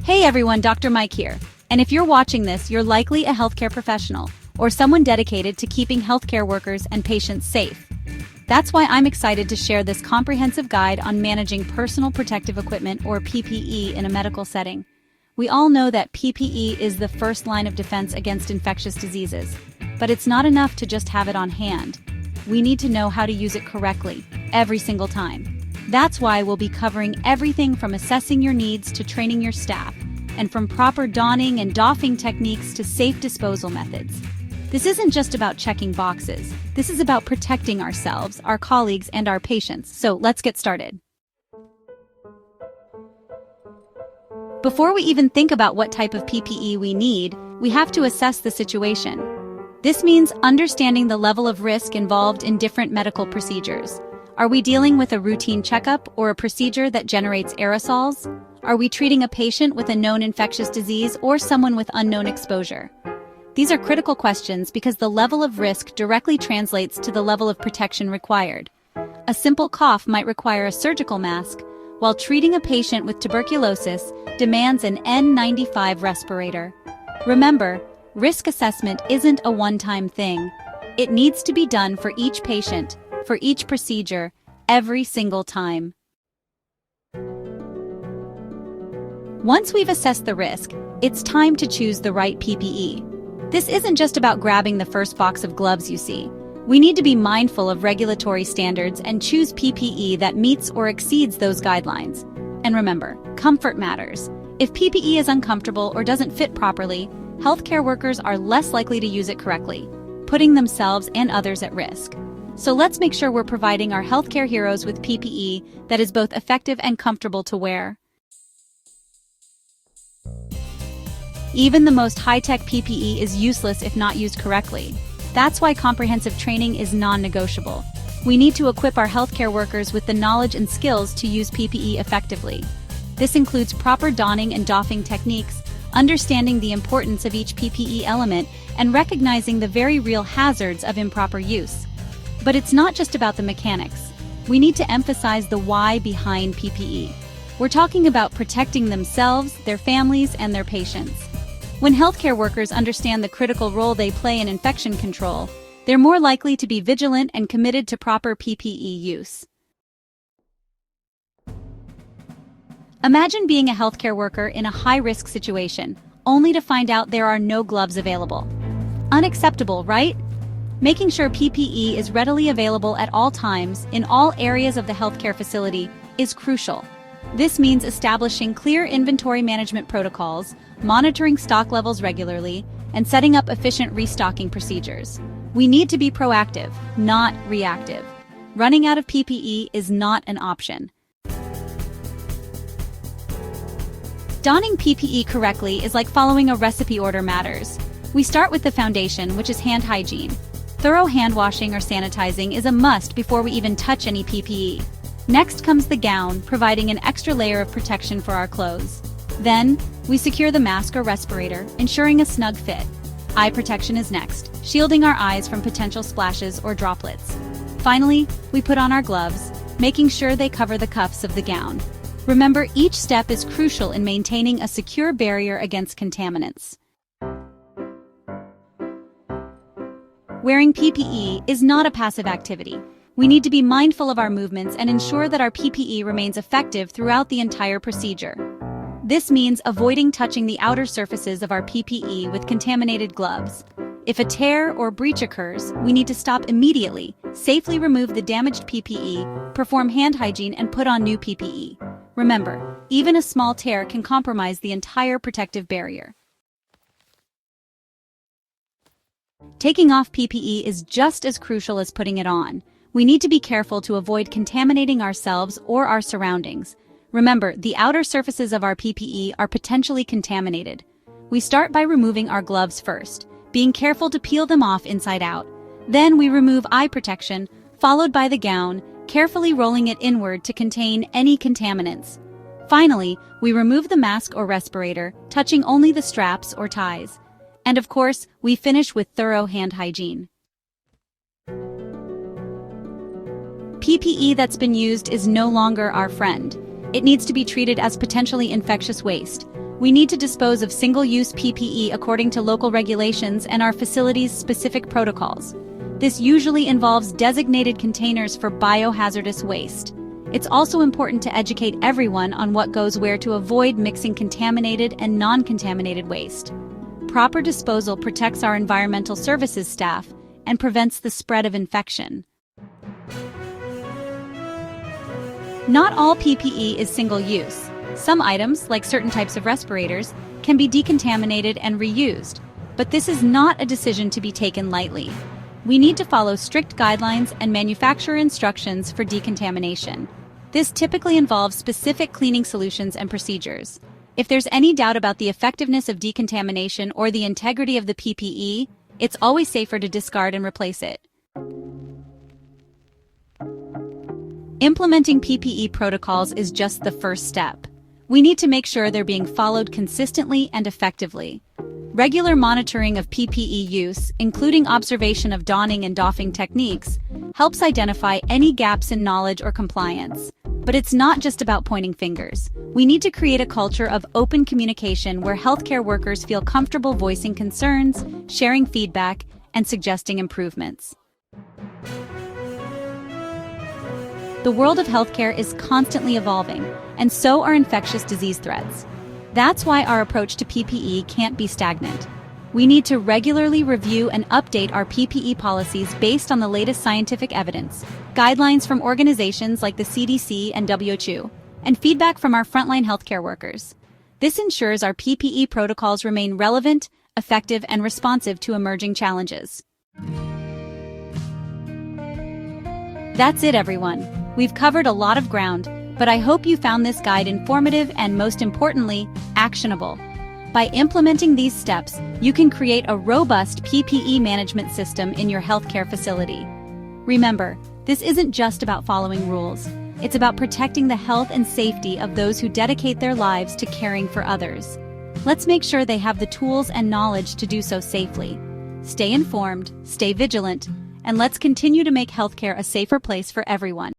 Hey everyone, Dr. Mike here. And if you're watching this, you're likely a healthcare professional or someone dedicated to keeping healthcare workers and patients safe. That's why I'm excited to share this comprehensive guide on managing personal protective equipment or PPE in a medical setting. We all know that PPE is the first line of defense against infectious diseases, but it's not enough to just have it on hand. We need to know how to use it correctly, every single time. That's why we'll be covering everything from assessing your needs to training your staff, and from proper donning and doffing techniques to safe disposal methods. This isn't just about checking boxes. This is about protecting ourselves, our colleagues, and our patients. So let's get started. Before we even think about what type of PPE we need, we have to assess the situation. This means understanding the level of risk involved in different medical procedures. Are we dealing with a routine checkup or a procedure that generates aerosols? Are we treating a patient with a known infectious disease or someone with unknown exposure? These are critical questions because the level of risk directly translates to the level of protection required. A simple cough might require a surgical mask, while treating a patient with tuberculosis demands an N95 respirator. Remember, risk assessment isn't a one-time thing. It needs to be done for each patient, for each procedure, every single time. Once we've assessed the risk, it's time to choose the right PPE. This isn't just about grabbing the first box of gloves you see. We need to be mindful of regulatory standards and choose PPE that meets or exceeds those guidelines. And remember, comfort matters. If PPE is uncomfortable or doesn't fit properly, healthcare workers are less likely to use it correctly, putting themselves and others at risk. So let's make sure we're providing our healthcare heroes with PPE that is both effective and comfortable to wear. Even the most high-tech PPE is useless if not used correctly. That's why comprehensive training is non-negotiable. We need to equip our healthcare workers with the knowledge and skills to use PPE effectively. This includes proper donning and doffing techniques, understanding the importance of each PPE element, and recognizing the very real hazards of improper use. But it's not just about the mechanics. We need to emphasize the why behind PPE. We're talking about protecting themselves, their families, and their patients. When healthcare workers understand the critical role they play in infection control, they're more likely to be vigilant and committed to proper PPE use. Imagine being a healthcare worker in a high-risk situation, only to find out there are no gloves available. Unacceptable, right? Making sure PPE is readily available at all times in all areas of the healthcare facility is crucial. This means establishing clear inventory management protocols, monitoring stock levels regularly, and setting up efficient restocking procedures. We need to be proactive, not reactive. Running out of PPE is not an option. Donning PPE correctly is like following a recipe order matters. We start with the foundation, which is hand hygiene. Thorough hand washing or sanitizing is a must before we even touch any PPE. Next comes the gown, providing an extra layer of protection for our clothes. Then, we secure the mask or respirator, ensuring a snug fit. Eye protection is next, shielding our eyes from potential splashes or droplets. Finally, we put on our gloves, making sure they cover the cuffs of the gown. Remember, each step is crucial in maintaining a secure barrier against contaminants. Wearing PPE is not a passive activity. We need to be mindful of our movements and ensure that our PPE remains effective throughout the entire procedure. This means avoiding touching the outer surfaces of our PPE with contaminated gloves. If a tear or breach occurs, we need to stop immediately, safely remove the damaged PPE, perform hand hygiene, and put on new PPE. Remember, even a small tear can compromise the entire protective barrier. Taking off PPE is just as crucial as putting it on. We need to be careful to avoid contaminating ourselves or our surroundings. Remember, the outer surfaces of our PPE are potentially contaminated. We start by removing our gloves first, being careful to peel them off inside out. Then we remove eye protection, followed by the gown, carefully rolling it inward to contain any contaminants. Finally, we remove the mask or respirator, touching only the straps or ties. And of course, we finish with thorough hand hygiene. PPE that's been used is no longer our friend. It needs to be treated as potentially infectious waste. We need to dispose of single-use PPE according to local regulations and our facility's specific protocols. This usually involves designated containers for biohazardous waste. It's also important to educate everyone on what goes where to avoid mixing contaminated and non-contaminated waste. Proper disposal protects our environmental services staff and prevents the spread of infection. Not all PPE is single-use. Some items, like certain types of respirators, can be decontaminated and reused, but this is not a decision to be taken lightly. We need to follow strict guidelines and manufacturer instructions for decontamination. This typically involves specific cleaning solutions and procedures. If there's any doubt about the effectiveness of decontamination or the integrity of the PPE, it's always safer to discard and replace it. Implementing PPE protocols is just the first step. We need to make sure they're being followed consistently and effectively. Regular monitoring of PPE use, including observation of donning and doffing techniques, helps identify any gaps in knowledge or compliance. But it's not just about pointing fingers. We need to create a culture of open communication where healthcare workers feel comfortable voicing concerns, sharing feedback, and suggesting improvements. The world of healthcare is constantly evolving, and so are infectious disease threats. That's why our approach to PPE can't be stagnant. We need to regularly review and update our PPE policies based on the latest scientific evidence, guidelines from organizations like the CDC and WHO, and feedback from our frontline healthcare workers. This ensures our PPE protocols remain relevant, effective, and responsive to emerging challenges. That's it, everyone. We've covered a lot of ground, but I hope you found this guide informative and, most importantly, actionable. By implementing these steps, you can create a robust PPE management system in your healthcare facility. Remember, this isn't just about following rules. It's about protecting the health and safety of those who dedicate their lives to caring for others. Let's make sure they have the tools and knowledge to do so safely. Stay informed, stay vigilant, and let's continue to make healthcare a safer place for everyone.